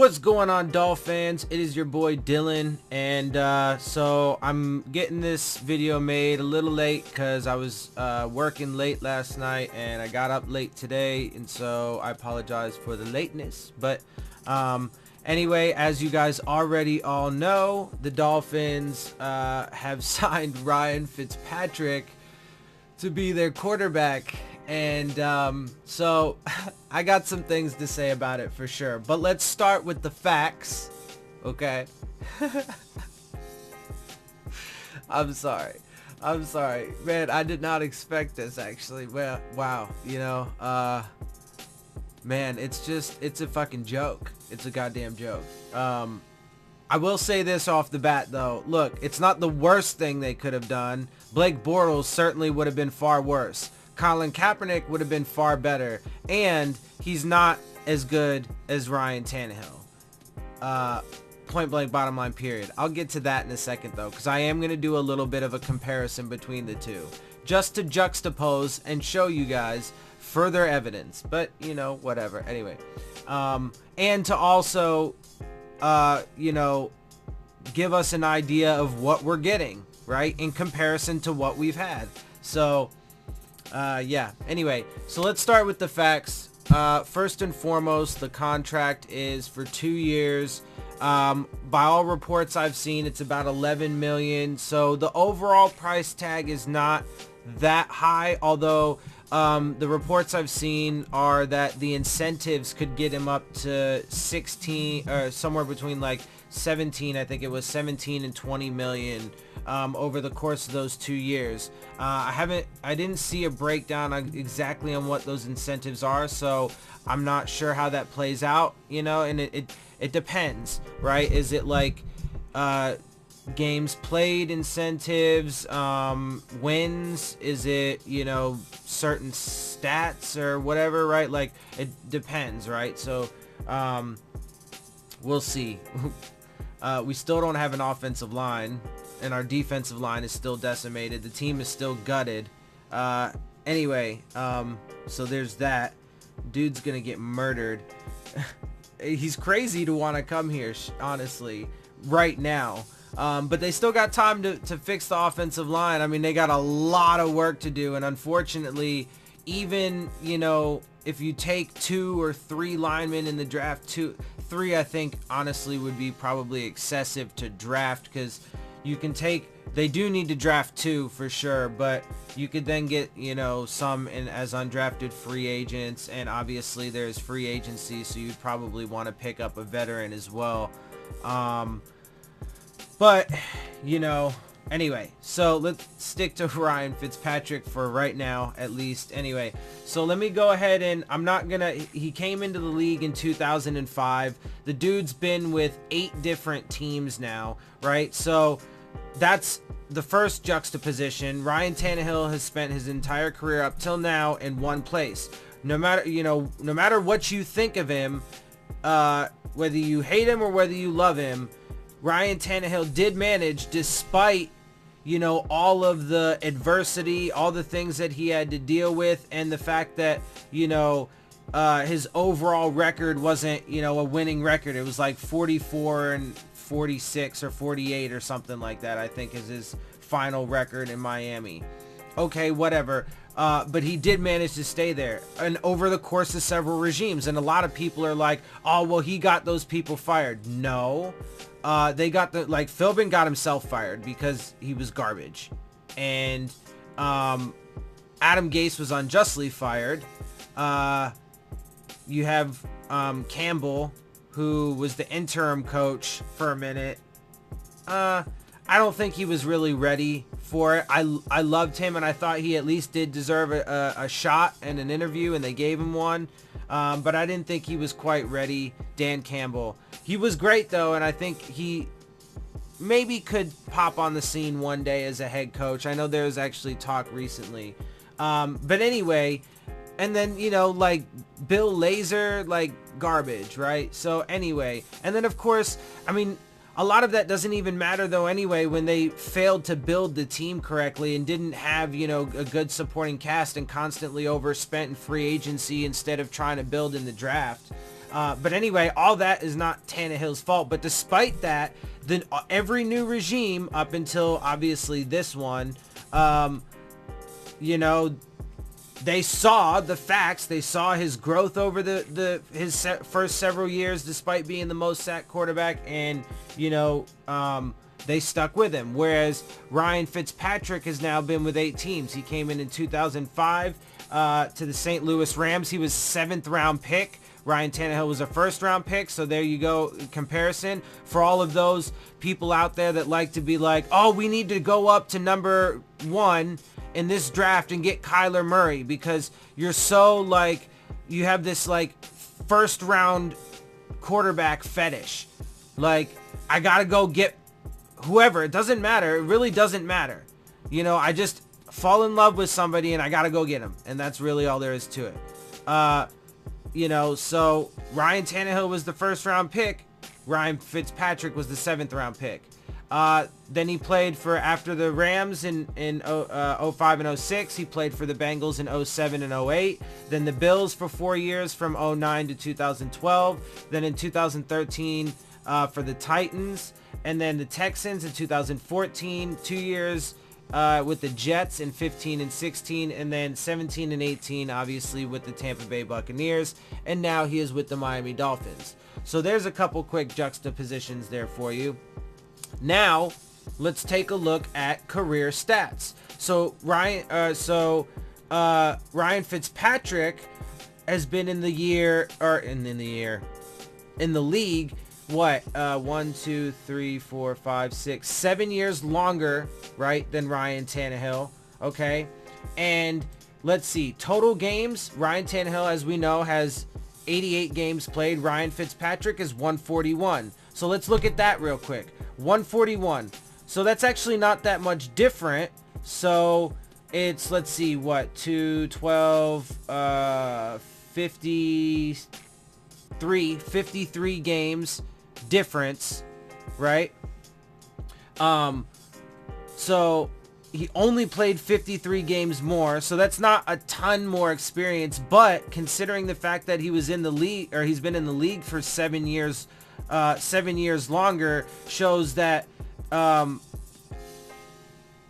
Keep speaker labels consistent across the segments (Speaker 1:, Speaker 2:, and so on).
Speaker 1: What's going on, Dolph fans? It is your boy Dillon, and so I'm getting this video made a little late because I was working late last night and I got up late today, and so I apologize for the lateness. But anyway, as you guys already all know, the Dolphins have signed Ryan Fitzpatrick to be their quarterback. And so I got some things to say about it for sure, but let's start with the facts. Okay. I'm sorry, man. I did not expect this, actually. Well, wow, man, it's a fucking joke. It's a goddamn joke. I will say this off the bat, though. Look, it's not the worst thing they could have done. Blake Bortles certainly would have been far worse. Colin Kaepernick would have been far better, and he's not as good as Ryan Tannehill. Point blank, bottom line, period. I'll get to that in a second, though, because I am going to do a little bit of a comparison between the two, just to juxtapose and show you guys further evidence. But, whatever. Anyway, and to also, give us an idea of what we're getting, right, in comparison to what we've had. So yeah, anyway, so let's start with the facts. First and foremost, the contract is for 2 years. By all reports I've seen, it's about $11 million. So the overall price tag is not that high, although the reports I've seen are that the incentives could get him up to 16 or somewhere between like 17, I think it was 17 and 20 million over the course of those 2 years. I didn't see a breakdown exactly on what those incentives are, so I'm not sure how that plays out, and it depends, right? Is it like games played incentives, wins? Is it, certain stats or whatever, right? Like, it depends, right? So we'll see. We still don't have an offensive line, and our defensive line is still decimated. The team is still gutted. Anyway, so there's that. Dude's gonna get murdered. He's crazy to want to come here, honestly, right now. But they still got time to fix the offensive line. I mean, they got a lot of work to do, and unfortunately, even, if you take 2 or 3 linemen in the draft, 3 I think honestly would be probably excessive to draft, because you can they do need to draft 2 for sure, but you could then get, some as undrafted free agents, and obviously there's free agency, so you'd probably want to pick up a veteran as well. But, anyway, so let's stick to Ryan Fitzpatrick for right now, at least. Anyway, so let me go ahead and he came into the league in 2005. The dude's been with 8 different teams now, right? So that's the first juxtaposition. Ryan Tannehill has spent his entire career up till now in one place. No matter what you think of him, whether you hate him or whether you love him, Ryan Tannehill did manage, despite, all of the adversity, all the things that he had to deal with, and the fact that, his overall record wasn't, a winning record. It was like 44 and 46 or 48 or something like that, I think, is his final record in Miami. Okay, whatever. But he did manage to stay there, and over the course of several regimes. And a lot of people are like, oh, well, he got those people fired. No. They got Philbin got himself fired because he was garbage. And Adam Gase was unjustly fired. You have Campbell, who was the interim coach for a minute. I don't think he was really ready for it. I loved him, and I thought he at least did deserve a shot and an interview, and they gave him one. But I didn't think he was quite ready. Dan Campbell. He was great, though, and I think he maybe could pop on the scene one day as a head coach. I know there was actually talk recently. But anyway, and then, Bill Lazor, garbage, right? So anyway, and then, of course, I mean, a lot of that doesn't even matter, though, anyway, when they failed to build the team correctly and didn't have, a good supporting cast and constantly overspent in free agency instead of trying to build in the draft. But anyway, all that is not Tannehill's fault. But despite that, then every new regime up until obviously this one, you know, they saw the facts. They saw his growth over his first several years, despite being the most sacked quarterback, and you know, they stuck with him. Whereas Ryan Fitzpatrick has now been with 8 teams. He came in 2005 to the St. Louis Rams. He was 7th round pick. Ryan Tannehill was a 1st round pick. So there you go. Comparison for all of those people out there that like to be like, oh, we need to go up to number 1 in this draft and get Kyler Murray, because you're so like, you have this like 1st round quarterback fetish. Like, I gotta go get whoever. It doesn't matter. It really doesn't matter. You know, I just fall in love with somebody and I gotta go get him. And that's really all there is to it. You know, so Ryan Tannehill was the 1st round pick. Ryan Fitzpatrick was the 7th round pick. Then he played for, after the Rams in 05 and 06, he played for the Bengals in 07 and 08. Then the Bills for 4 years from 09 to 2012. Then in 2013 for the Titans. And then the Texans in 2014, 2 years with the Jets in 15 and 16. And then 17 and 18, obviously, with the Tampa Bay Buccaneers. And now he is with the Miami Dolphins. So there's a couple quick juxtapositions there for you. Now, let's take a look at career stats. So Ryan Fitzpatrick has been in the league, what, 1, 2, 3, 4, 5, 6, 7 years longer, right, than Ryan Tannehill. Okay, and let's see, total games. Ryan Tannehill, as we know, has 88 games played. Ryan Fitzpatrick is 141. So let's look at that real quick. 141. So that's actually not that much different. So it's, let's see, what, 212, 53 games difference, right? So he only played 53 games more, so that's not a ton more experience, but considering the fact that he was in the league, or he's been in the league for 7 years, 7 years longer, shows that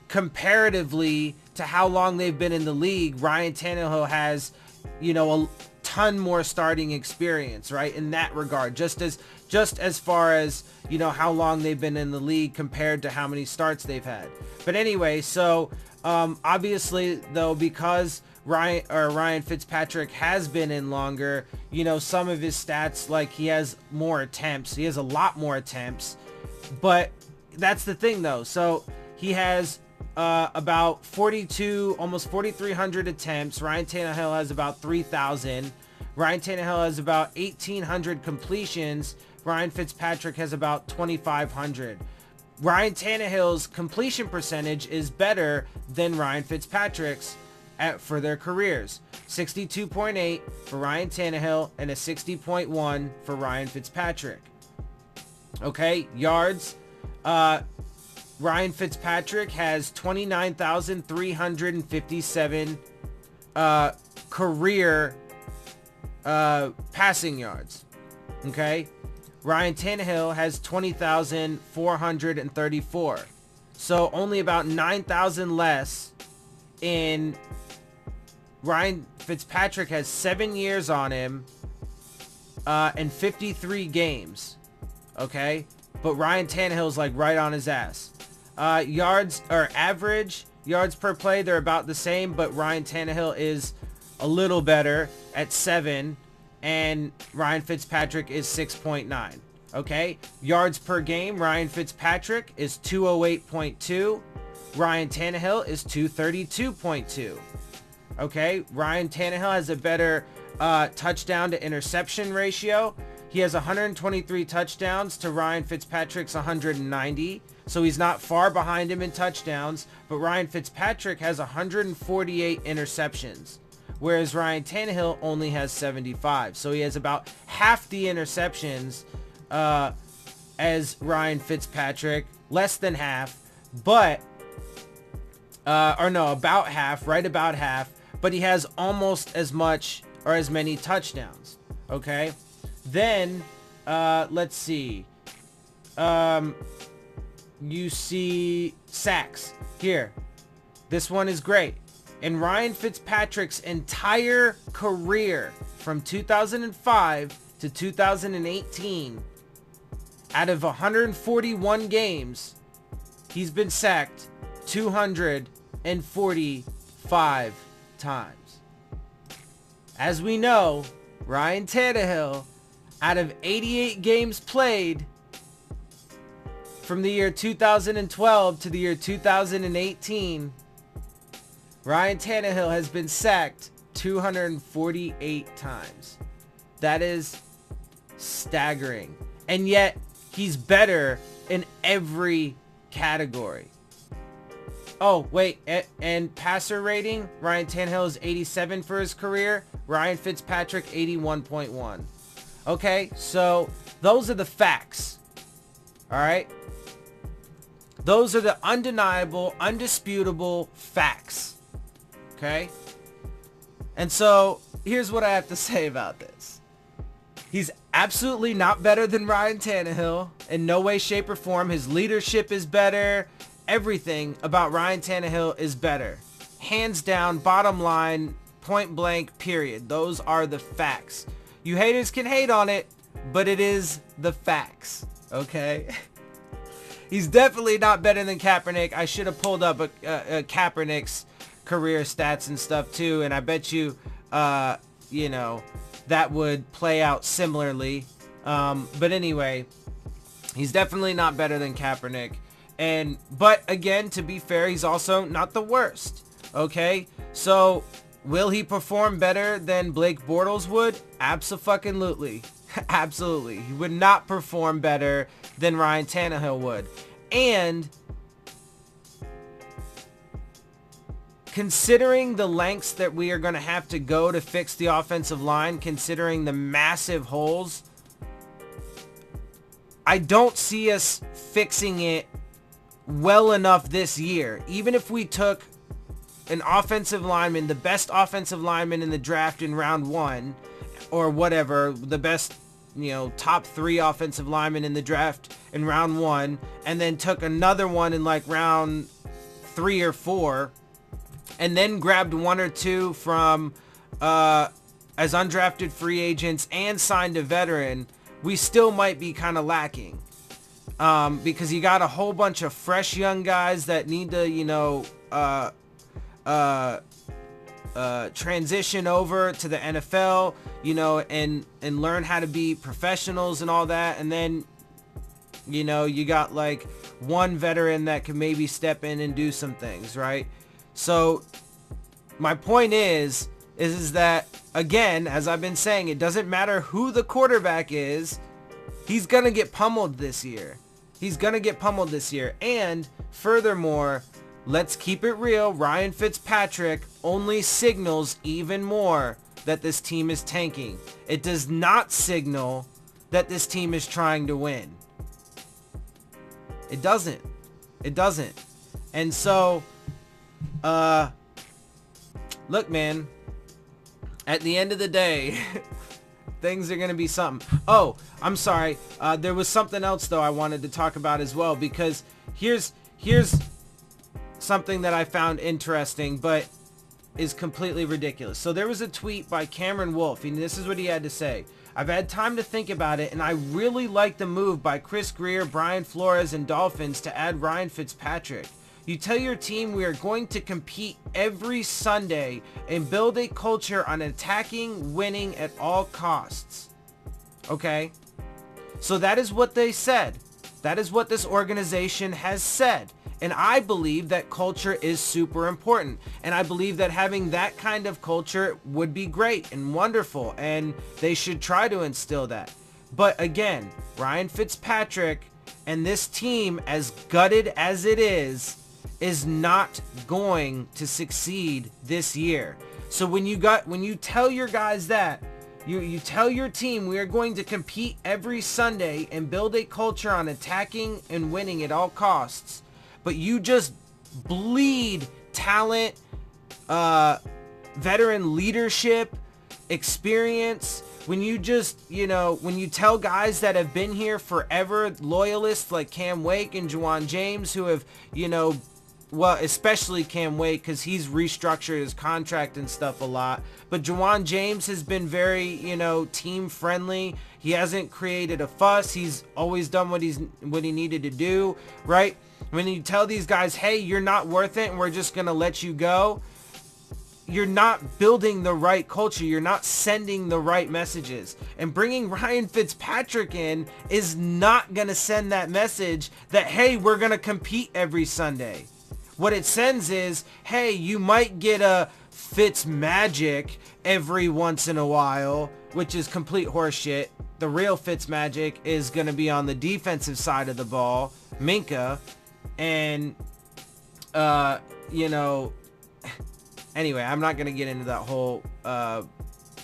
Speaker 1: comparatively to how long they've been in the league, Ryan Tannehill has, you know, a ton more starting experience, right, in that regard, just as far as, you know, how long they've been in the league compared to how many starts they've had. But anyway, so obviously though, because Ryan Fitzpatrick has been in longer, you know, some of his stats, like he has more attempts, he has a lot more attempts, but that's the thing though. So he has about 42, almost 4,300 attempts. Ryan Tannehill has about 3,000. Ryan Tannehill has about 1,800 completions. Ryan Fitzpatrick has about 2,500. Ryan Tannehill's completion percentage is better than Ryan Fitzpatrick's for their careers. 62.8 for Ryan Tannehill and a 60.1 for Ryan Fitzpatrick. Okay, yards. Ryan Fitzpatrick has 29,357 career passing yards. Okay, Ryan Tannehill has 20,434. So only about 9,000 less. In Ryan Fitzpatrick has 7 years on him and 53 games. Okay, but Ryan Tannehill's like right on his ass. Yards, or average yards per play, they're about the same, but Ryan Tannehill is a little better at 7, and Ryan Fitzpatrick is 6.9. Okay, yards per game, Ryan Fitzpatrick is 208.2. Ryan Tannehill is 232.2. Okay, Ryan Tannehill has a better touchdown to interception ratio. He has 123 touchdowns to Ryan Fitzpatrick's 190. So he's not far behind him in touchdowns, but Ryan Fitzpatrick has 148 interceptions, whereas Ryan Tannehill only has 75. So he has about half the interceptions as Ryan Fitzpatrick, less than half, but, or no, about half, right about half, but he has almost as much or as many touchdowns. Okay, Then, let's see. You see sacks here. This one is great. In Ryan Fitzpatrick's entire career from 2005 to 2018, out of 141 games, he's been sacked 245 times. As we know, Ryan Tannehill, out of 88 games played from the year 2012 to the year 2018, Ryan Tannehill has been sacked 248 times. That is staggering. And yet, he's better in every category. Oh, wait, and passer rating, Ryan Tannehill is 87 for his career. Ryan Fitzpatrick, 81.1. Okay, so those are the facts. All right? Those are the undeniable, undisputable facts. Okay? And so, here's what I have to say about this. He's absolutely not better than Ryan Tannehill. In no way, shape, or form. His leadership is better. Everything about Ryan Tannehill is better. Hands down, bottom line, point blank, period. Those are the facts. You haters can hate on it, but it is the facts. Okay? He's definitely not better than Kaepernick. I should have pulled up Kaepernick's career stats and stuff too, and I bet you, you know, that would play out similarly. But anyway, he's definitely not better than Kaepernick. But again, to be fair, he's also not the worst. Okay, so will he perform better than Blake Bortles would? Abso-fucking-lutely. Absolutely. He would not perform better than Ryan Tannehill would. And considering the lengths that we are going to have to go to fix the offensive line, considering the massive holes, I don't see us fixing it well enough this year. Even if we took an offensive lineman, the best offensive lineman in the draft in round 1, or whatever, the best, you know, top 3 offensive linemen in the draft in round 1, and then took another one in like round 3 or 4, and then grabbed 1 or 2 from as undrafted free agents and signed a veteran, we still might be kind of lacking. Because you got a whole bunch of fresh young guys that need to, you know, transition over to the NFL, you know, and learn how to be professionals and all that. And then, you know, you got like one veteran that can maybe step in and do some things, right? So my point is that, again, as I've been saying, it doesn't matter who the quarterback is. He's going to get pummeled this year. He's going to get pummeled this year. And furthermore, let's keep it real. Ryan Fitzpatrick only signals even more that this team is tanking. It does not signal that this team is trying to win. It doesn't. It doesn't. And so, look, man, at the end of the day, things are going to be something. Oh, I'm sorry. There was something else, though, I wanted to talk about as well, because here's something that I found interesting, but is completely ridiculous. So there was a tweet by Cameron Wolfe, and this is what he had to say. I've had time to think about it, and I really like the move by Chris Grier, Brian Flores, and Dolphins to add Ryan Fitzpatrick. You tell your team we are going to compete every Sunday and build a culture on attacking, winning at all costs. Okay? So that is what they said. That is what this organization has said. And I believe that culture is super important. And I believe that having that kind of culture would be great and wonderful. And they should try to instill that. But again, Ryan Fitzpatrick and this team, as gutted as it is not going to succeed this year. So when you tell your guys that, you tell your team we are going to compete every Sunday and build a culture on attacking and winning at all costs, but you just bleed talent, veteran leadership, experience, when you just, when you tell guys that have been here forever, loyalists like Cam Wake and Juwan James, who have, well, especially Cam Wake, because he's restructured his contract and stuff a lot. But Juwan James has been very, team friendly. He hasn't created a fuss. He's always done what he needed to do, right? When you tell these guys, hey, you're not worth it and we're just going to let you go, you're not building the right culture. You're not sending the right messages. And bringing Ryan Fitzpatrick in is not going to send that message that, hey, we're going to compete every Sunday. What it sends is, hey, you might get a Fitzmagic every once in a while, which is complete horseshit. The real Fitzmagic is going to be on the defensive side of the ball, Minka, and, anyway, I'm not going to get into that whole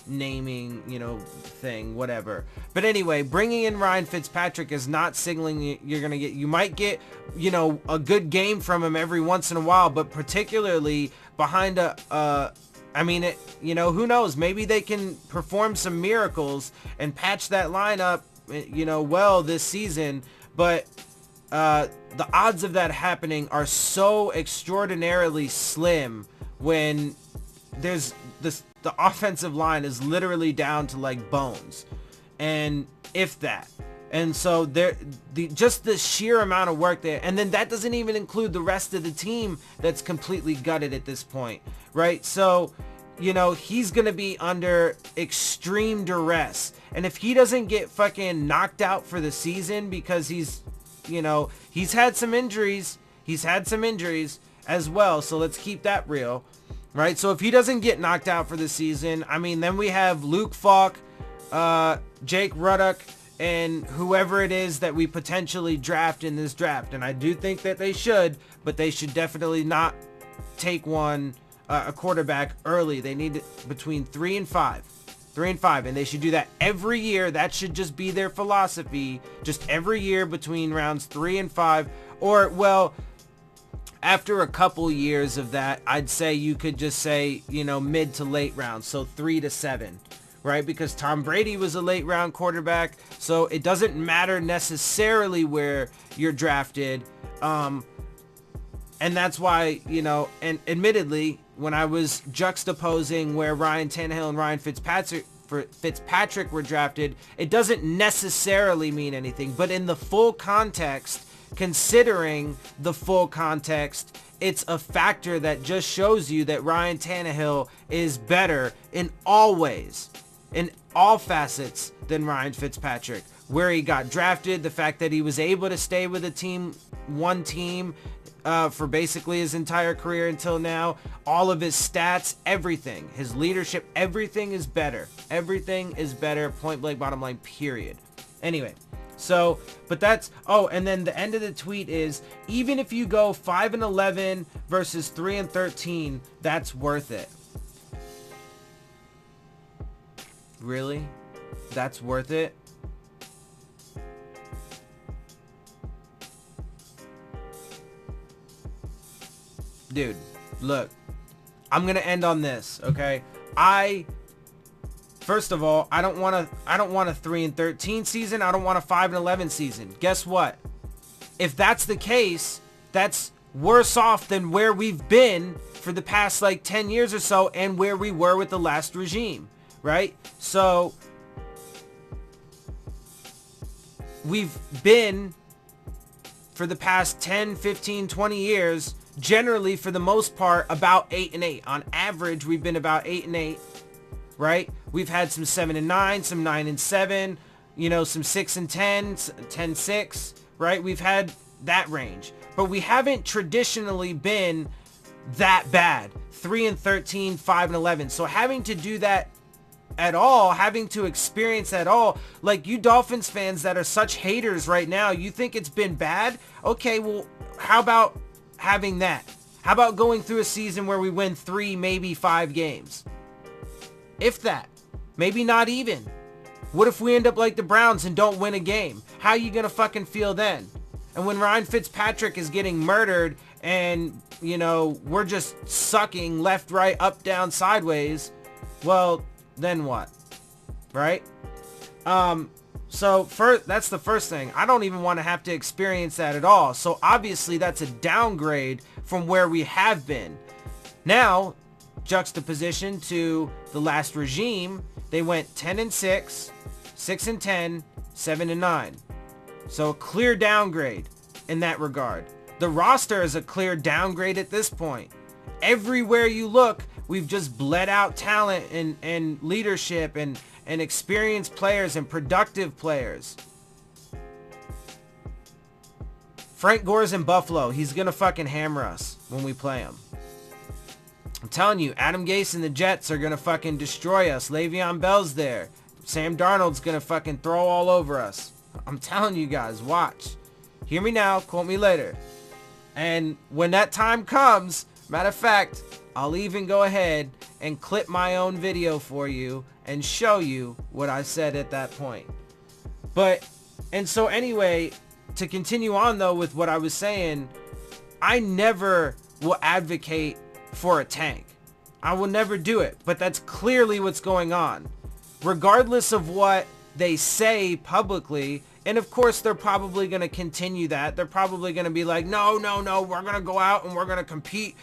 Speaker 1: naming, thing, whatever. But anyway, bringing in Ryan Fitzpatrick is not signaling you're going to get, you might get, a good game from him every once in a while, but particularly behind who knows? Maybe they can perform some miracles and patch that lineup, well this season, but the odds of that happening are so extraordinarily slim when there's this, the offensive line is literally down to like bones, and if that. And so just the sheer amount of work there, and then that doesn't even include the rest of the team that's completely gutted at this point, right? So, he's going to be under extreme duress. And if he doesn't get fucking knocked out for the season because he's had some injuries, as well. So let's keep that real, right? So if he doesn't get knocked out for the season, then we have Luke Falk, Jake Ruddock, and whoever it is that we potentially draft in this draft. And I do think that they should, but they should definitely not take a quarterback early. They need between 3 and 5. And they should do that every year. That should just be their philosophy. Just every year between rounds 3 and 5. Or, well, after a couple years of that, I'd say you could just say, mid to late rounds. So 3 to 7, right? Because Tom Brady was a late round quarterback. So it doesn't matter necessarily where you're drafted. And that's why, and admittedly, when I was juxtaposing where Ryan Tannehill and Ryan Fitzpatrick were drafted, it doesn't necessarily mean anything. But in the full context, considering the full context, it's a factor that just shows you that Ryan Tannehill is better in all ways, in all facets, than Ryan Fitzpatrick. Where he got drafted, the fact that he was able to stay with one team for basically his entire career until now, all of his stats, everything, his leadership, everything is better. Everything is better, point blank, bottom line, period. Anyway, so, but that's, and then the end of the tweet is, even if you go 5-11 versus 3-13, that's worth it. Really? That's worth it? Dude, look, I'm going to end on this, okay? First of all, I don't want a 3-13 season. I don't want a 5-11 season. Guess what? If that's the case, that's worse off than where we've been for the past 10 years or so, and where we were with the last regime, right? So we've been, for the past 10, 15, 20 years, generally, for the most part, about 8-8. On average, we've been about 8-8, right? We've had some 7-9, some 9-7, some 6-10, 10-6, right? We've had that range, but we haven't traditionally been that bad. 3-13, 5-11. So having to do that at all, having to experience that all, you Dolphins fans that are such haters right now, you think it's been bad? Okay, well, how about having that? How about going through a season where we win 3, maybe 5 games? If that. Maybe not even. What if we end up like the Browns and don't win a game? How are you going to fucking feel then? And when Ryan Fitzpatrick is getting murdered and, we're just sucking left, right, up, down, sideways, well, then what? right? So first, that's the first thing. I don't even want to have to experience that at all. So obviously that's a downgrade from where we have been. Now, juxtaposition to the last regime, they went 10-6, 6-10, 7-9. So a clear downgrade in that regard. The roster is a clear downgrade at this point. Everywhere you look, we've just bled out talent and leadership and experienced players and productive players. Frank Gore's in Buffalo. He's going to fucking hammer us when we play him. I'm telling you, Adam Gase and the Jets are going to fucking destroy us. Le'Veon Bell's there. Sam Darnold's going to fucking throw all over us. I'm telling you guys, watch. Hear me now, quote me later. And when that time comes, matter of fact, I'll even go ahead and clip my own video for you and show you what I said at that point. And so anyway, to continue on though with what I was saying, I never will advocate for a tank. I will never do it, but that's clearly what's going on. Regardless of what they say publicly, and of course they're probably going to continue that. They're probably going to be like, no, we're going to go out and we're going to compete,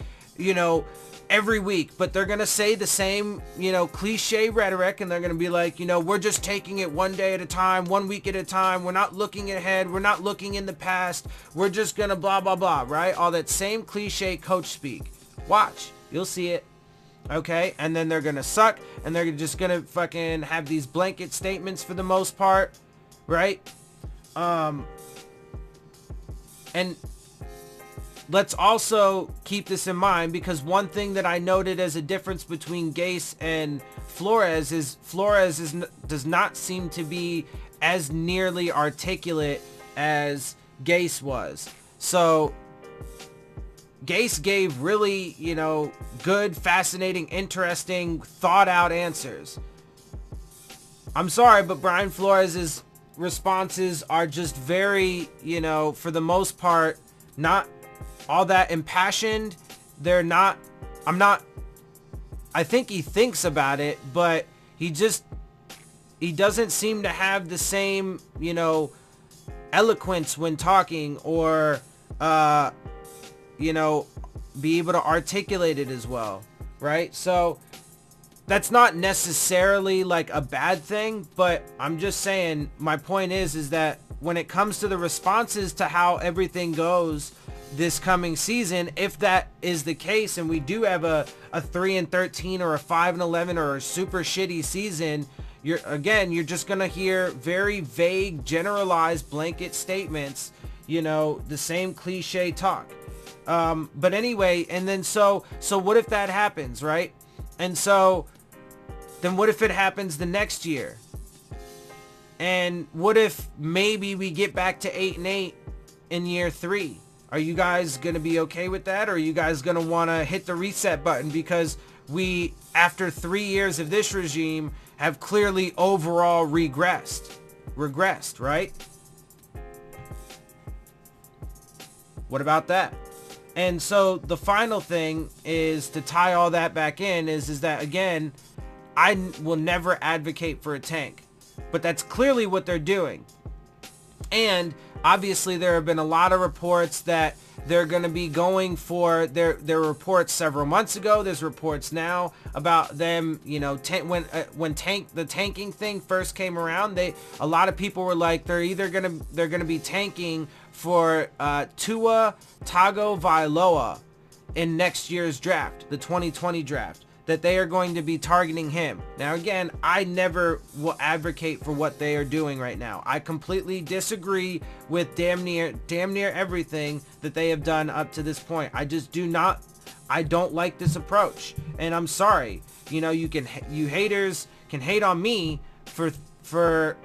Speaker 1: every week. But they're going to say the same, cliche rhetoric, and they're going to be like, we're just taking it one day at a time, 1 week at a time. We're not looking ahead. We're not looking in the past. We're just going to blah, blah, blah, right? All that same cliche coach speak. Watch. You'll see it. Okay? And then they're going to suck, and they're just going to fucking have these blanket statements for the most part, right? And let's also keep this in mind, because one thing that I noted as a difference between Gase and Flores is does not seem to be as nearly articulate as Gase was. So Gase gave really, good, fascinating, interesting, thought out answers. I'm sorry, but Brian Flores' responses are just very, for the most part, not all that impassioned. I think he thinks about it, but he doesn't seem to have the same, eloquence when talking, or, be able to articulate it as well, right? So that's not necessarily like a bad thing, but I'm just saying, my point is that when it comes to the responses to how everything goes this coming season, if that is the case and we do have a 3-13 or a 5-11 or a super shitty season, you're just gonna hear very vague, generalized blanket statements, the same cliche talk. But anyway, and then so what if that happens, right? And so then what if it happens the next year? And what if maybe we get back to 8-8 in year 3? Are you guys going to be okay with that? Or are you guys going to want to hit the reset button? Because we, after 3 years of this regime, have clearly overall regressed, right? What about that? And so the final thing is, to tie all that back in, is that, again, I will never advocate for a tank. But that's clearly what they're doing. And obviously there have been a lot of reports that they're going to be going for their reports several months ago. There's reports now about them, when the tanking thing first came around, a lot of people were like, they're going to be tanking for Tua Tagovailoa in next year's draft, the 2020 draft, that they are going to be targeting him. Now again, I never will advocate for what they are doing right now. I completely disagree with damn near everything that they have done up to this point. I don't like this approach. And I'm sorry, you haters can hate on me for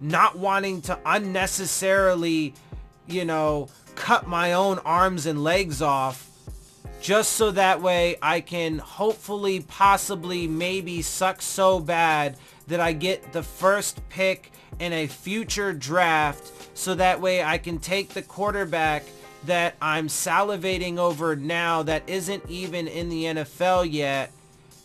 Speaker 1: not wanting to unnecessarily, cut my own arms and legs off, just so that way I can hopefully, possibly, maybe suck so bad that I get the first pick in a future draft, so that way I can take the quarterback that I'm salivating over now that isn't even in the NFL yet,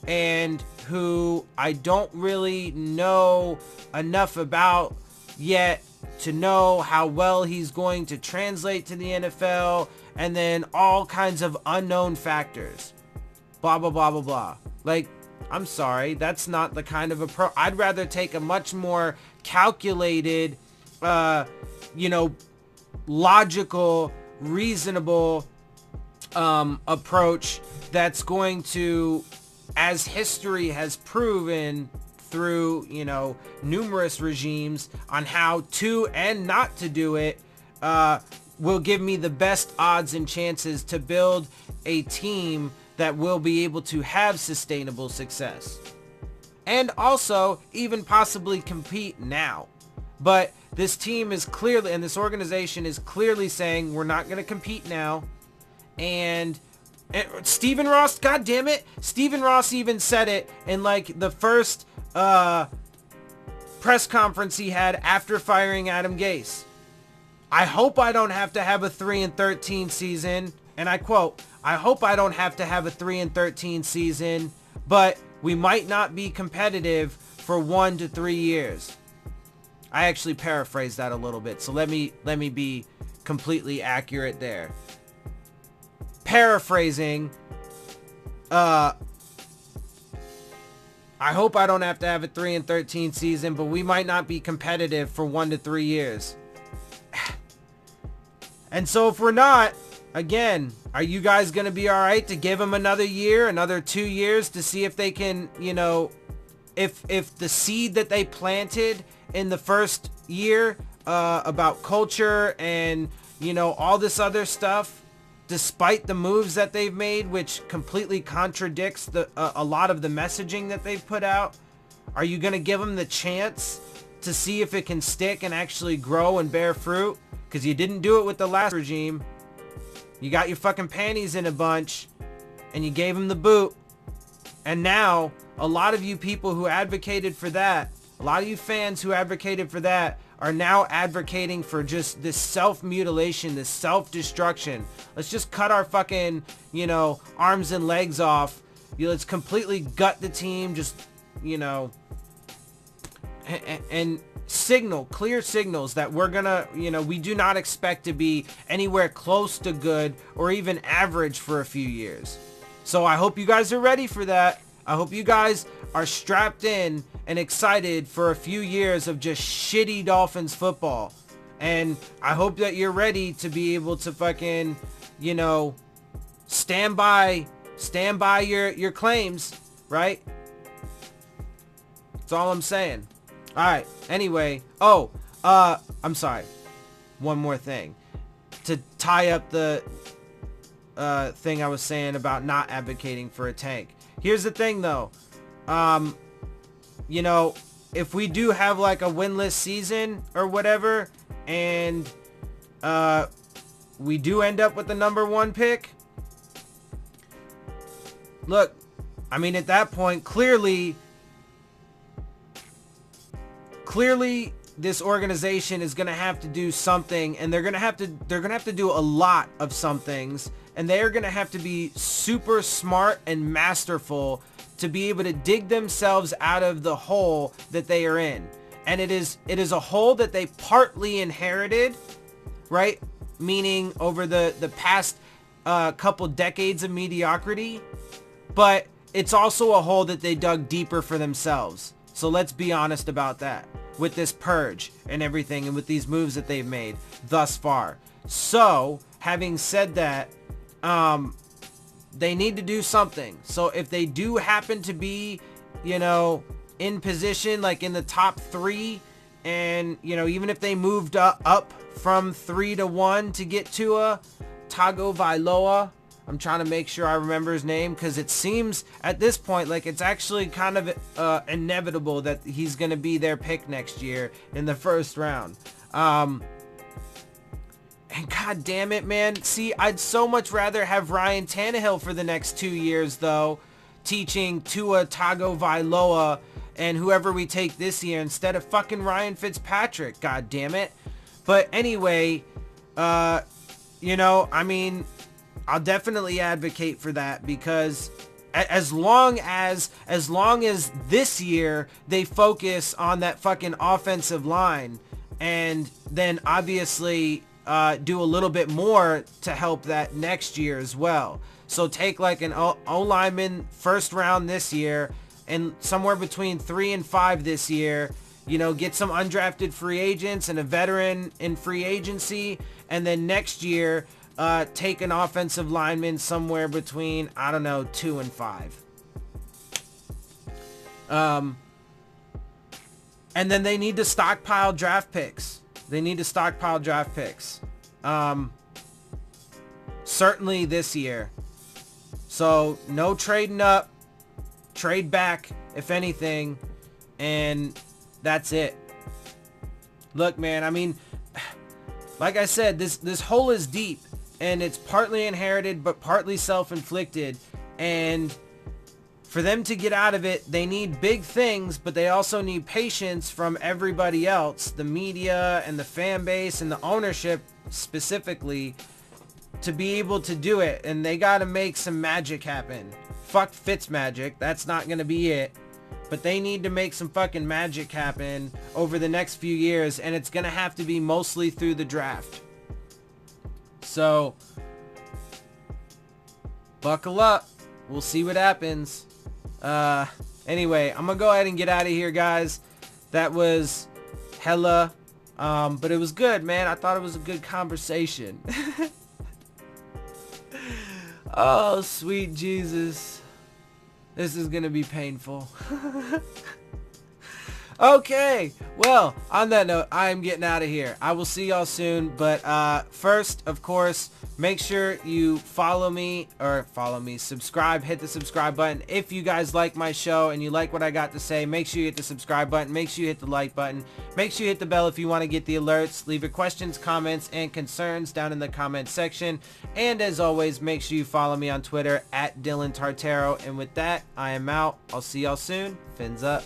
Speaker 1: and who I don't really know enough about yet to know how well he's going to translate to the NFL, and then all kinds of unknown factors. Blah, blah, blah, blah, blah. Like, I'm sorry, that's not the kind of approach. I'd rather take a much more calculated, logical, reasonable approach that's going to, as history has proven through, numerous regimes on how to and not to do it, will give me the best odds and chances to build a team that will be able to have sustainable success. And also even possibly compete now. But this team is clearly, and this organization is clearly saying, we're not going to compete now. And Stephen Ross, God damn it, Stephen Ross even said it in like the first press conference he had after firing Adam Gase. I hope I don't have to have a 3-13 season, and I quote, I hope I don't have to have a 3-13 season, but we might not be competitive for 1 to 3 years. I actually paraphrased that a little bit, so let me be completely accurate there. Paraphrasing, I hope I don't have to have a 3-13 season, but we might not be competitive for 1 to 3 years. And so if we're not, again, are you guys going to be all right to give them another year, another 2 years to see if they can, if the seed that they planted in the first year about culture and, all this other stuff, despite the moves that they've made, which completely contradicts a lot of the messaging that they've put out, are you going to give them the chance to see if it can stick and actually grow and bear fruit? Because you didn't do it with the last regime. You got your fucking panties in a bunch and you gave them the boot. And now a lot of you people who advocated for that, a lot of you fans who advocated for that are now advocating for just this self-mutilation, this self-destruction. Let's just cut our fucking, arms and legs off. Let's completely gut the team. Just, and signal, clear signals that we're gonna, we do not expect to be anywhere close to good or even average for a few years. So I hope you guys are ready for that. I hope you guys are strapped in and excited for a few years of just shitty Dolphins football. And I hope that you're ready to be able to fucking, stand by your claims, right? That's all I'm saying. All right. Anyway. I'm sorry. One more thing. To tie up the thing I was saying about not advocating for a tank. Here's the thing, though. If we do have like a winless season or whatever, and we do end up with the number 1 pick, look, I mean, at that point, clearly this organization is going to have to do something, and they're going to have to do a lot of some things, and they're going to have to be super smart and masterful to be able to dig themselves out of the hole that they are in. And it is a hole that they partly inherited, right? Meaning over the past couple decades of mediocrity, but it's also a hole that they dug deeper for themselves. So let's be honest about that with this purge and everything, and with these moves that they've made thus far. So having said that, they need to do something. So if they do happen to be, in position, like in the top 3, and, even if they moved up from 3 to 1 to get to a Tagovailoa, I'm trying to make sure I remember his name, because it seems at this point like it's actually kind of inevitable that he's going to be their pick next year in the first round. And god damn it, man. See, I'd so much rather have Ryan Tannehill for the next 2 years, though, teaching Tua Tagovailoa and whoever we take this year instead of fucking Ryan Fitzpatrick. God damn it. But anyway, I mean, I'll definitely advocate for that, because As long as this year they focus on that fucking offensive line, and then obviously do a little bit more to help that next year as well. So take like an O lineman first round this year, and somewhere between 3 and 5 this year. You know, get some undrafted free agents and a veteran in free agency, and then next year take an offensive lineman somewhere between, I don't know, 2 and 5. And then they need to stockpile draft picks. Certainly this year. So no trading up, trade back if anything, and that's it. Look, man, I mean, like I said, this hole is deep, and it's partly inherited but partly self-inflicted, and for them to get out of it, they need big things, but they also need patience from everybody else, the media and the fan base and the ownership specifically, to be able to do it. And they got to make some magic happen. Fuck Fitzmagic, that's not going to be it. But they need to make some fucking magic happen over the next few years, and it's going to have to be mostly through the draft. So, buckle up. We'll see what happens. Anyway, I'm going to go ahead and get out of here, guys. That was hella, but it was good, man. I thought it was a good conversation. Oh, sweet Jesus. This is going to be painful. Okay, well, on that note, I am getting out of here. I will see y'all soon, but first, of course, make sure you subscribe, hit the subscribe button. If you guys like my show and you like what I got to say, make sure you hit the subscribe button, make sure you hit the like button, make sure you hit the bell if you want to get the alerts. Leave your questions, comments, and concerns down in the comment section. And as always, make sure you follow me on Twitter at Dillon Tartaro. And with that, I am out. I'll see y'all soon. Fins up.